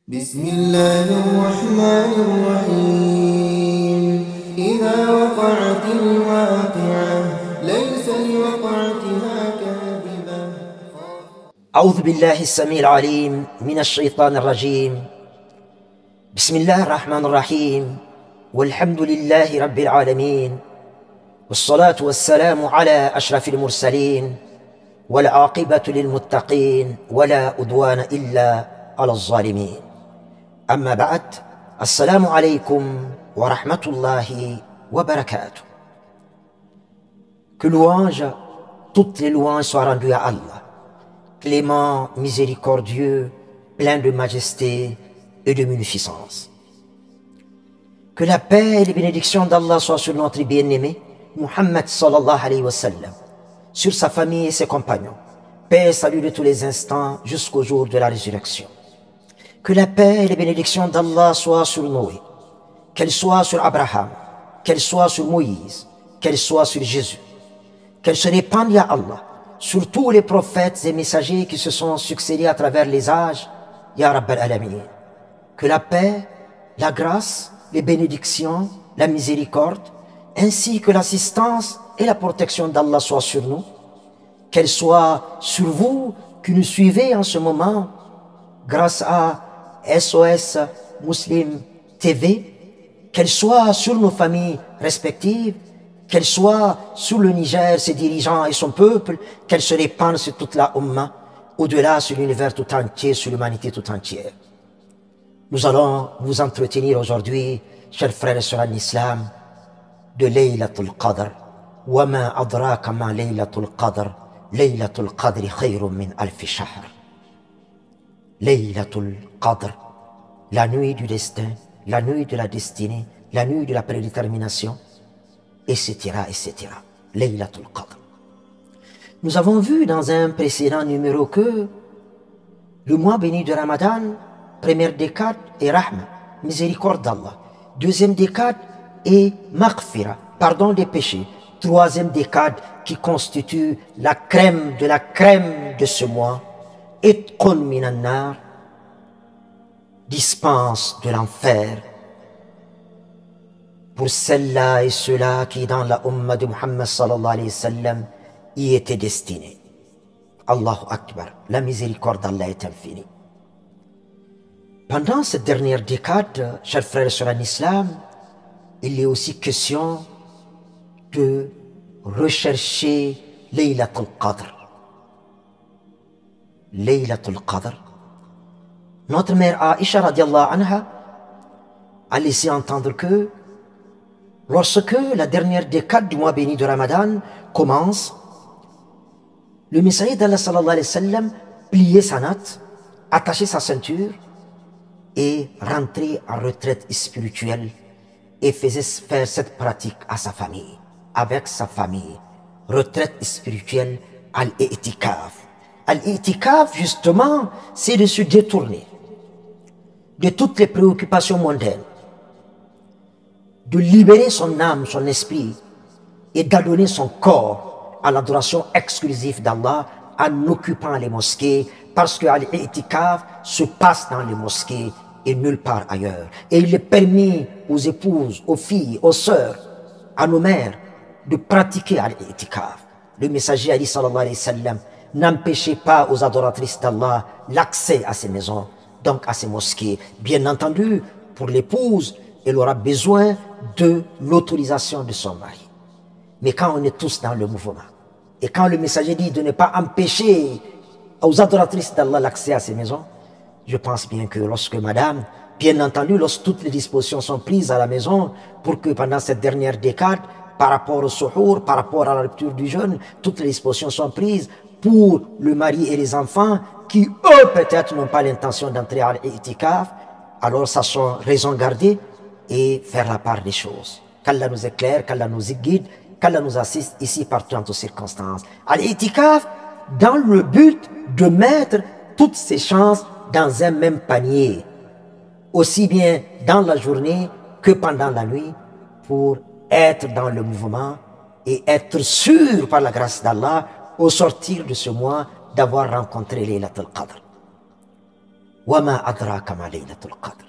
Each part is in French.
بسم الله الرحمن الرحيم إذا وقعت الواقعة ليس لوقعتها كاذبة. أعوذ بالله السميع العليم من الشيطان الرجيم. بسم الله الرحمن الرحيم والحمد لله رب العالمين والصلاة والسلام على أشرف المرسلين والعاقبة للمتقين ولا عدوان إلا على الظالمين. أما بعد، السلام عليكم ورحمة الله وبركاته. Que louange, toutes les louanges soient rendues à Allah, clément, miséricordieux, plein de majesté et de munificence. Que la paix et les bénédictions d'Allah soient sur notre bien-aimé, Muhammad sallallahu alayhi wa sallam, sur sa famille et ses compagnons. Paix et salut de tous les instants jusqu'au jour de la résurrection. Que la paix et les bénédictions d'Allah soient sur Noé, qu'elles soient sur Abraham, qu'elles soient sur Moïse, qu'elles soient sur Jésus. Qu'elles se répandent, ya Allah, sur tous les prophètes et messagers qui se sont succédés à travers les âges, ya Rabbal Alamin. Que la paix, la grâce, les bénédictions, la miséricorde, ainsi que l'assistance et la protection d'Allah soient sur nous. Qu'elles soient sur vous qui nous suivez en ce moment grâce à SOS Muslim TV, qu'elles soient sur nos familles respectives, qu'elles soient sur le Niger, ses dirigeants et son peuple, qu'elles se répandent sur toute la Ummah, au-delà sur l'univers tout entier, sur l'humanité tout entière. Nous allons vous entretenir aujourd'hui, chers frères et sœurs en islam, de Laylatul Qadr. Wa ma adraka ma Laylatul Qadr, Laylatul Qadri khayrun min alfi shahr. Laylatul Qadr, la nuit du destin, la nuit de la destinée, la nuit de la prédétermination, etc., etc. Laylatul Qadr. Nous avons vu dans un précédent numéro que le mois béni de Ramadan, première décade est Rahma, miséricorde d'Allah. Deuxième décade est Maghfira, pardon des péchés. Troisième décade qui constitue la crème de ce mois, Itqun minan nar, dispense de l'enfer pour celles-là et ceux-là qui dans la Ummah de Muhammad sallallahu alayhi wa sallam y étaient destinés. Allahu Akbar, la miséricorde d'Allah est infinie. Pendant cette dernière décade, chers frères et sœurs en islam, il est aussi question de rechercher Laylatul Qadr. Laylatul Qadr. Notre mère Aïcha radiallahu anha a laissé entendre que lorsque la dernière décade du mois béni de Ramadan commence, le messager d'Allah sallallahu alayhi wa sallam pliait sa natte, attachait sa ceinture et rentrait en retraite spirituelle et faisait faire cette pratique à sa famille, avec sa famille. Retraite spirituelle, al-i'tikaf. Al-i'tikaf, justement, c'est de se détourner de toutes les préoccupations mondaines, de libérer son âme, son esprit et d'adonner son corps à l'adoration exclusive d'Allah en occupant les mosquées, parce que al-i'tikaf se passe dans les mosquées et nulle part ailleurs. Et il est permis aux épouses, aux filles, aux sœurs, à nos mères de pratiquer al-i'tikaf. Le messager a dit sallallahu alayhi wa sallam, n'empêchez pas aux adoratrices d'Allah l'accès à ces maisons, donc à ces mosquées. Bien entendu, pour l'épouse, elle aura besoin de l'autorisation de son mari. Mais quand on est tous dans le mouvement, et quand le messager dit de ne pas empêcher aux adoratrices d'Allah l'accès à ces maisons, je pense bien que lorsque madame, bien entendu, lorsque toutes les dispositions sont prises à la maison pour que pendant cette dernière décade, par rapport au suhour, par rapport à la rupture du jeûne, toutes les dispositions sont prises pour le mari et les enfants qui, eux, peut-être n'ont pas l'intention d'entrer à l'itikaf, alors ça sont raison garder et faire la part des choses. Qu'Allah nous éclaire, qu'Allah nous guide, qu'Allah nous assiste ici, partout, en toutes circonstances. À l'itikaf, dans le but de mettre toutes ces chances dans un même panier, aussi bien dans la journée que pendant la nuit, pour être dans le mouvement et être sûr par la grâce d'Allah au sortir de ce mois d'avoir rencontré Laylatul Qadr. وَمَا أَدْرَاكَ مَا لَيْلَةُ الْقَدْرِ.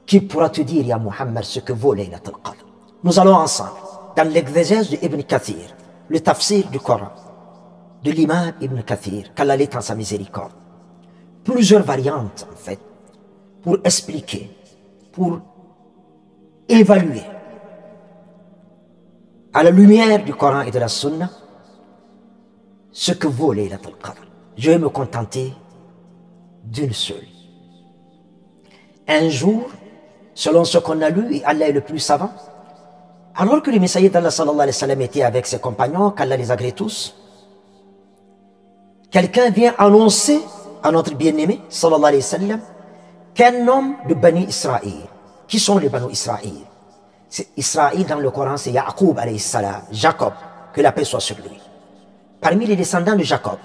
Qui pourra te dire, ya Muhammad, ce que vaut Laylat al-Qadr? Nous allons ensemble, dans l'exégèse de Ibn Kathir, le tafsir du Coran, de l'imam Ibn Kathir, qu'Allah l'ait en sa miséricorde. Plusieurs variantes, en fait, pour expliquer, pour évaluer, à la lumière du Coran et de la Sunna, ce que vaut Laylat al-Qadr. Je vais me contenter d'une seule. Un jour, selon ce qu'on a lu, et Allah est le plus savant, alors que le messager d'Allah sallallahu alayhi wa sallam était avec ses compagnons, qu'Allah les agrée tous, quelqu'un vient annoncer à notre bien-aimé sallallahu alayhi wa sallam qu'un homme de Bani Israël. Qui sont les Bani Israël? Israël dans le Coran, c'est Yaqub alayhi salam, Jacob, que la paix soit sur lui. Parmi les descendants de Jacob,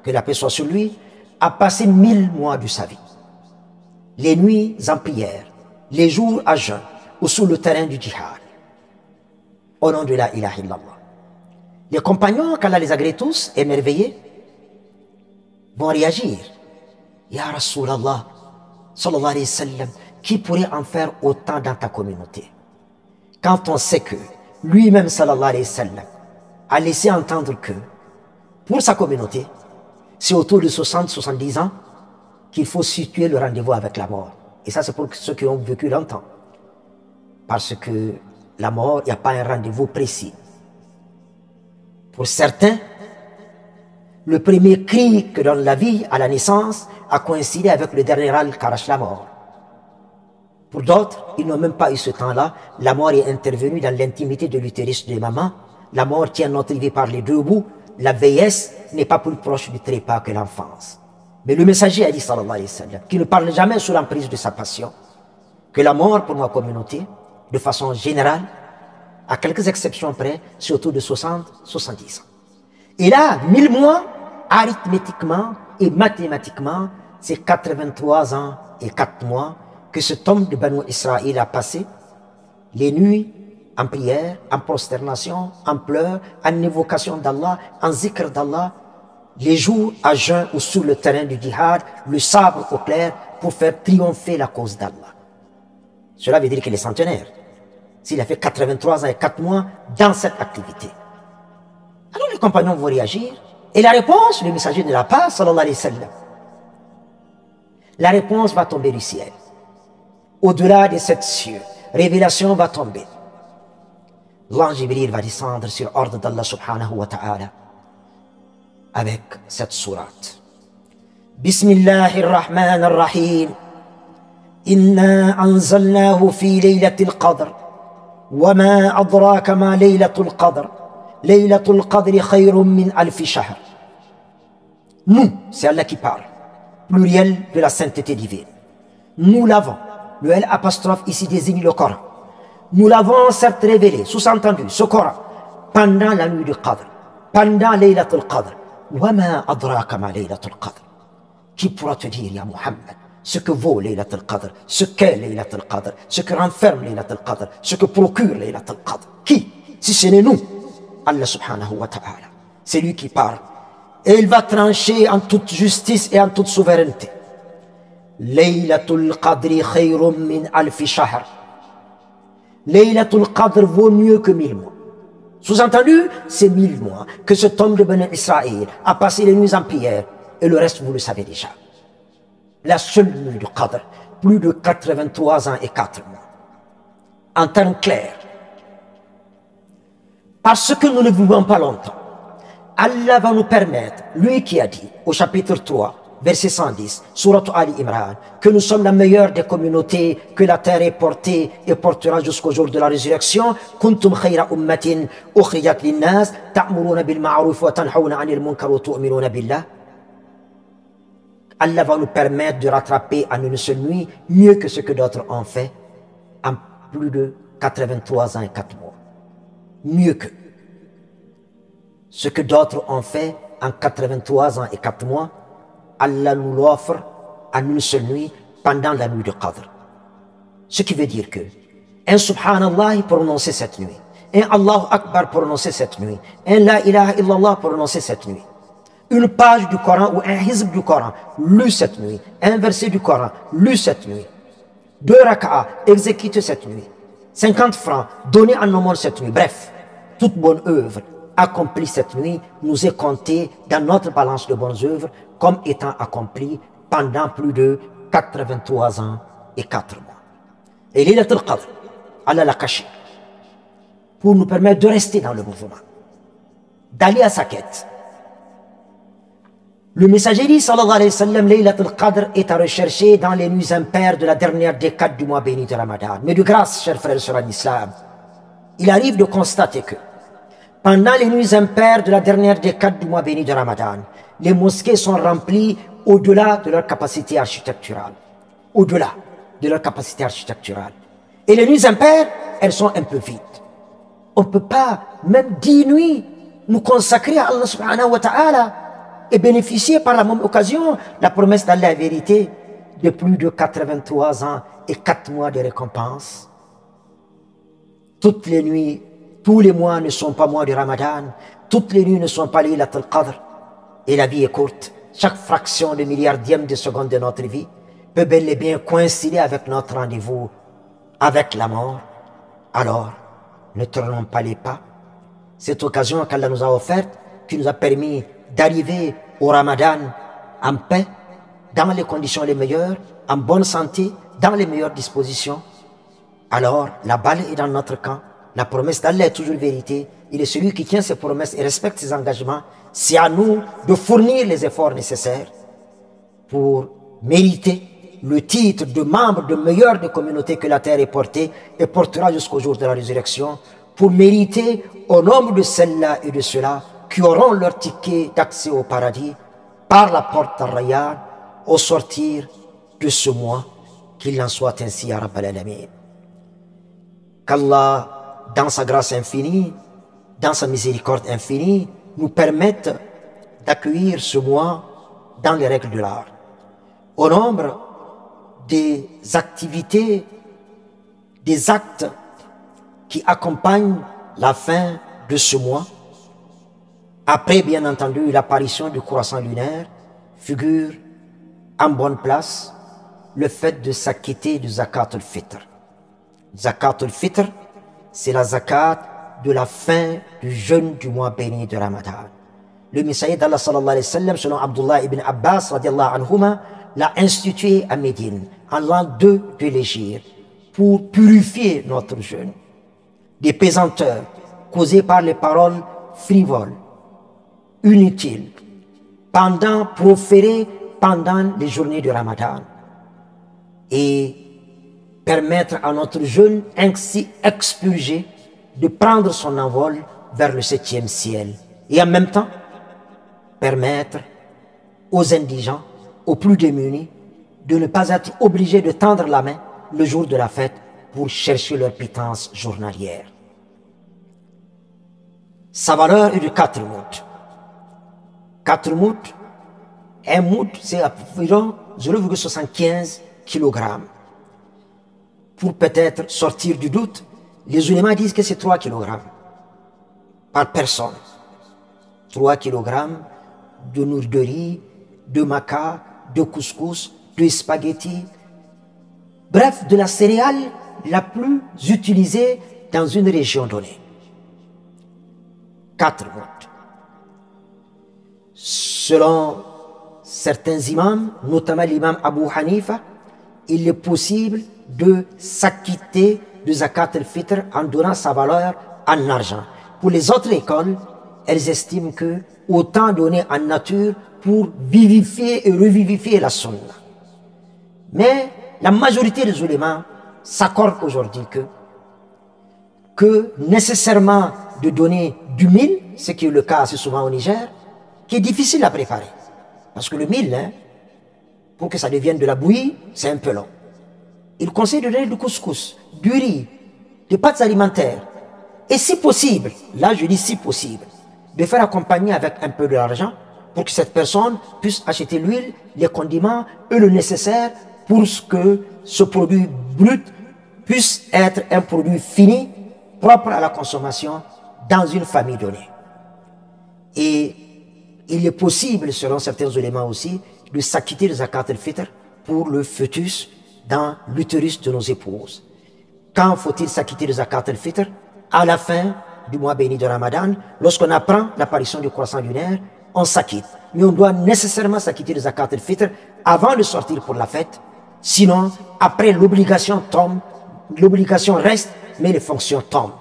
que la paix soit sur lui, a passé 1000 mois de sa vie. Les nuits en prière, les jours à jeûne ou sur le terrain du djihad. Au nom de la ilaha illallah. Les compagnons, qu'Allah les agrée tous, émerveillés, vont réagir. Ya Rasulallah, sallallahu alayhi wa sallam, qui pourrait en faire autant dans ta communauté? Quand on sait que lui-même, sallallahu alayhi wa sallam, a laissé entendre que pour sa communauté, c'est autour de 60-70 ans qu'il faut situer le rendez-vous avec la mort. Et ça, c'est pour ceux qui ont vécu longtemps. Parce que la mort, il n'y a pas un rendez-vous précis. Pour certains, le premier cri que donne la vie à la naissance a coïncidé avec le dernier râle qu'arrache la mort. Pour d'autres, ils n'ont même pas eu ce temps-là. La mort est intervenue dans l'intimité de l'utérus de maman. La mort tient notre vie par les deux bouts. La vieillesse n'est pas plus proche du trépas que l'enfance. Mais le messager a dit, sallallahu alayhi wa sallam, qu'il ne parle jamais sous l'emprise de sa passion, que la mort pour ma communauté, de façon générale, à quelques exceptions près, c'est autour de 60-70 ans. Et là, 1000 mois, arithmétiquement et mathématiquement, c'est 83 ans et 4 mois que cet homme de Banu Israël a passé, les nuits en prière, en prosternation, en pleurs, en évocation d'Allah, en zikr d'Allah, les jours à jeûn ou sur le terrain du djihad, le sabre au clair, pour faire triompher la cause d'Allah. Cela veut dire qu'il est centenaire. S'il a fait 83 ans et 4 mois dans cette activité. Alors les compagnons vont réagir. Et la réponse, le messager ne l'a pas, sallallahu alayhi wa sallam. La réponse va tomber du ciel. Au-delà des 7 cieux, révélation va tomber. L'ange Jibril va descendre sur ordre d'Allah subhanahu wa ta'ala avec cette sourate. Bismillahirrahmanirrahim. Inna anzalnahu fi laylatil qadr. Wa ma adraka ma laylatul qadr. Laylatul qadri khayrun min alfi shahr. Nous, c'est Allah qui parle. Pluriel de la sainteté divine. Nous l'avons. Le L apostrophe ici désigne le Coran. Nous l'avons certes révélé, sous-entendu, ce Coran, pendant la nuit du Qadr, pendant Laylatul Qadr. وَمَا أَدْرَاكَ مَا Laylatul Qadr. Qui pourra te dire, ya Muhammad, ce que vaut Laylatul Qadr, ce qu'est Laylatul Qadr, ce que renferme Laylatul Qadr, ce que procure Laylatul Qadr? Qui? Si ce n'est nous, Allah subhanahu wa ta'ala. C'est lui qui parle. Et il va trancher en toute justice et en toute souveraineté. Laylatul Qadri khayrun min alfi shahr. Laylatul Qadr vaut mieux que 1000 mois. Sous-entendu, c'est 1000 mois que cet homme de Bani Israël a passé les nuits en prière. Et le reste, vous le savez déjà. La seule nuit du Qadr, plus de 83 ans et 4 mois. En termes clairs, parce que nous ne vivons pas longtemps, Allah va nous permettre, lui qui a dit au chapitre 3, verset 110, Surat Ali Imran, que nous sommes la meilleure des communautés, que la terre est portée et portera jusqu'au jour de la résurrection. Kuntum khayra ummatin ukhriyat linnas ta'muruna bil ma'ruf wa tanhawna 'anil munkar wa tu'minuna billah. Allah va nous permettre de rattraper en une seule nuit mieux que ce que d'autres ont fait en plus de 83 ans et 4 mois. Mieux que ce que d'autres ont fait en 83 ans et 4 mois. Allah nous l'offre en une seule nuit pendant la nuit de Qadr. Ce qui veut dire que un Subhanallah prononcé cette nuit, un Allahu Akbar prononcé cette nuit, un La ilaha illallah prononcé cette nuit, une page du Coran ou un hizb du Coran lu cette nuit, un verset du Coran lu cette nuit, 2 raka'a exécutés cette nuit, 50 francs donnés en aumône cette nuit, bref, toute bonne œuvre accomplie cette nuit nous est comptée dans notre balance de bonnes œuvres comme étant accomplie pendant plus de 83 ans et 4 mois. Et Laylatul Qadr, Allah l'a caché pour nous permettre de rester dans le mouvement, d'aller à sa quête. Le messager dit, sallallahu alayhi wa sallam, Laylatul Qadr est à rechercher dans les nuits impaires de la dernière décade du mois béni de Ramadan. Mais de grâce, chers frères et sœurs en islam, il arrive de constater que pendant les nuits impaires de la dernière décade du mois béni de Ramadan, les mosquées sont remplies au-delà de leur capacité architecturale. Au-delà de leur capacité architecturale. Et les nuits impaires, elles sont un peu vides. On ne peut pas, même 10 nuits, nous consacrer à Allah subhanahu wa ta'ala et bénéficier par la même occasion la promesse d'Allah la vérité de plus de 83 ans et 4 mois de récompense. Toutes les nuits, tous les mois ne sont pas mois de Ramadan, toutes les nuits ne sont pas Laylatul Qadr. Et la vie est courte. Chaque fraction de milliardième de seconde de notre vie peut bel et bien coïncider avec notre rendez-vous avec la mort. Alors, ne tournons pas les pas. Cette occasion qu'Allah nous a offerte, qui nous a permis d'arriver au Ramadan en paix, dans les conditions les meilleures, en bonne santé, dans les meilleures dispositions. Alors, la balle est dans notre camp. La promesse d'Allah est toujours vérité. Il est celui qui tient ses promesses et respecte ses engagements. C'est à nous de fournir les efforts nécessaires pour mériter le titre de membre de meilleure des communautés que la terre est portée et portera jusqu'au jour de la résurrection, pour mériter au nombre de celles-là et de ceux-là qui auront leur ticket d'accès au paradis par la porte d'Ar-Rayyan au sortir de ce mois. Qu'il en soit ainsi, ya Rabbal Alamin. Qu'Allah, dans sa grâce infinie, dans sa miséricorde infinie, nous permette d'accueillir ce mois dans les règles de l'art. Au nombre des activités, des actes qui accompagnent la fin de ce mois, après bien entendu l'apparition du croissant lunaire, figure en bonne place le fait de s'acquitter du zakat al-fitr. Zakat al-fitr, c'est la zakat de la fin du jeûne du mois béni de Ramadan. Le messager d'Allah sallallahu alayhi wa sallam, selon Abdullah ibn Abbas radiallahu anhuma, l'a institué à Médine en l'an 2 de l'Hégire pour purifier notre jeûne des pesanteurs causées par les paroles frivoles, inutiles, proférées pendant les journées de Ramadan, et permettre à notre jeûne ainsi expurgé de prendre son envol vers le 7e ciel, et en même temps permettre aux indigents, aux plus démunis, de ne pas être obligés de tendre la main le jour de la fête pour chercher leur pitance journalière. Sa valeur est de 4 mouds. 4 mouds, un moud c'est environ 0,75 kg. Pour peut-être sortir du doute, les ulémas disent que c'est 3 kg par personne. 3 kg de nourriture de riz, de maca, de couscous, de spaghettis. Bref, de la céréale la plus utilisée dans une région donnée. 4 mouds. Selon certains imams, notamment l'imam Abu Hanifa, il est possible de s'acquitter de zakat al-fitr en donnant sa valeur en argent. Pour les autres écoles, elles estiment que autant donner en nature pour vivifier et revivifier la sunna. Mais la majorité des ulémas s'accordent aujourd'hui que nécessairement de donner du mil, ce qui est le cas assez souvent au Niger, qui est difficile à préparer. Parce que le mil, pour que ça devienne de la bouillie, c'est un peu long. Il conseille de donner du couscous, du riz, des pâtes alimentaires. Et si possible, là je dis si possible, de faire accompagner avec un peu d'argent pour que cette personne puisse acheter l'huile, les condiments et le nécessaire pour que ce produit brut puisse être un produit fini, propre à la consommation dans une famille donnée. Et il est possible, selon certains éléments aussi, de s'acquitter de zakat al-fitr pour le fœtus dans l'utérus de nos épouses. Quand faut-il s'acquitter de zakat al-fitr? À la fin du mois béni de Ramadan, lorsqu'on apprend l'apparition du croissant lunaire, on s'acquitte. Mais on doit nécessairement s'acquitter de zakat al-fitr avant de sortir pour la fête. Sinon, après, l'obligation tombe, l'obligation reste, mais les fonctions tombent.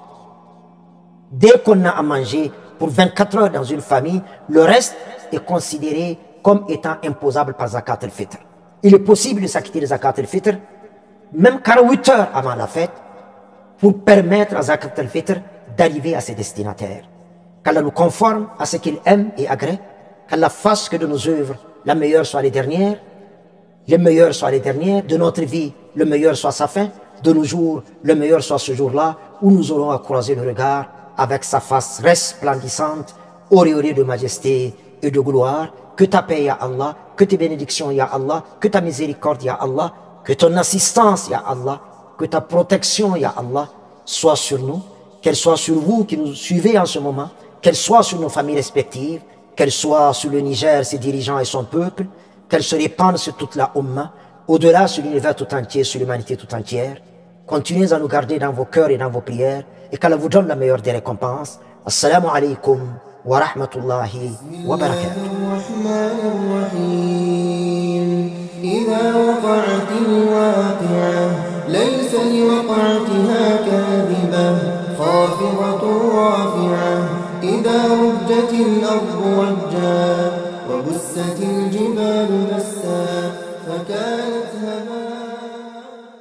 Dès qu'on a à manger pour 24 heures dans une famille, le reste est considéré comme étant imposable par zakat al-fitr. Il est possible de s'acquitter de zakat al-fitr même 48 heures avant la fête pour permettre à zakat al-fitr d'arriver à ses destinataires. Qu'Allah nous conforme à ce qu'il aime et agrée, qu'Allah fasse que de nos œuvres, la meilleure soit les dernières de notre vie, le meilleur soit sa fin, de nos jours, le meilleur soit ce jour-là où nous aurons à croiser le regard avec sa face resplendissante, auréolée de majesté et de gloire. Que ta paix, ya Allah, que tes bénédictions, ya Allah, que ta miséricorde, ya Allah, que ton assistance, ya Allah, que ta protection, ya Allah, soit sur nous, qu'elle soit sur vous qui nous suivez en ce moment, qu'elle soit sur nos familles respectives, qu'elle soit sur le Niger, ses dirigeants et son peuple, qu'elle se répande sur toute la Ummah, au-delà sur l'univers tout entier, sur l'humanité tout entière. Continuez à nous garder dans vos cœurs et dans vos prières, et qu'Allah vous donne la meilleure des récompenses. Assalamu alaikum wa rahmatullahi wa barakatuh. ليس لوقعتها كاذبة خافضة رافعة إذا رجت الأرض رجا وبست الجبال بسا فكانت هباء.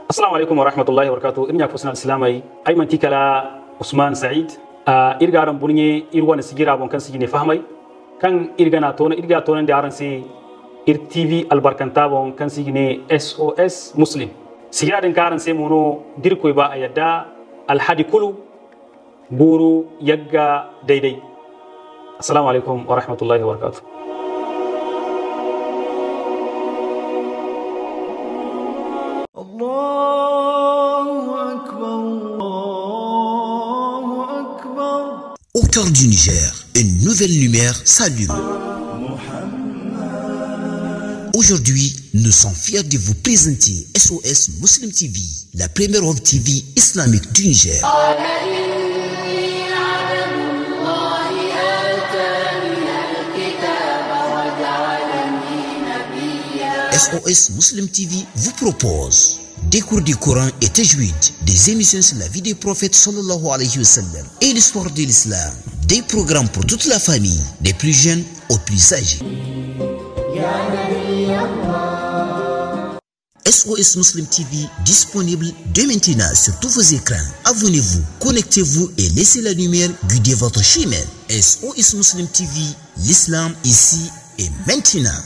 السلام عليكم ورحمة الله وبركاته. إني أفوسنا السلامي أيمن تيكلا عثمان سعيد إرجع بني إروان سجيرا بون سجيني فهمي كان إرجعنا تونا دي أرنسي TV albarkantabon kan sigine SOS Muslim sigaden karan se mono dirkoy ba ayada alhadi kulu buru yagga daidai. Assalamu alaikum wa rahmatullahi wa barakatuh. Allahu Akbar, Allahu Akbar. Au cœur du Niger, une nouvelle lumière s'allume. Aujourd'hui, nous sommes fiers de vous présenter SOS Muslim TV, la première web TV islamique du Niger. SOS Muslim TV vous propose des cours du Coran et tajwid, des émissions sur la vie du prophète sallallahu alayhi wa sallam et l'histoire de l'islam, des programmes pour toute la famille, des plus jeunes aux plus âgés. SOS Muslim TV disponible dès maintenant sur tous vos écrans. Abonnez-vous, connectez-vous et laissez la lumière guider votre chemin. SOS Muslim TV, l'islam ici et maintenant.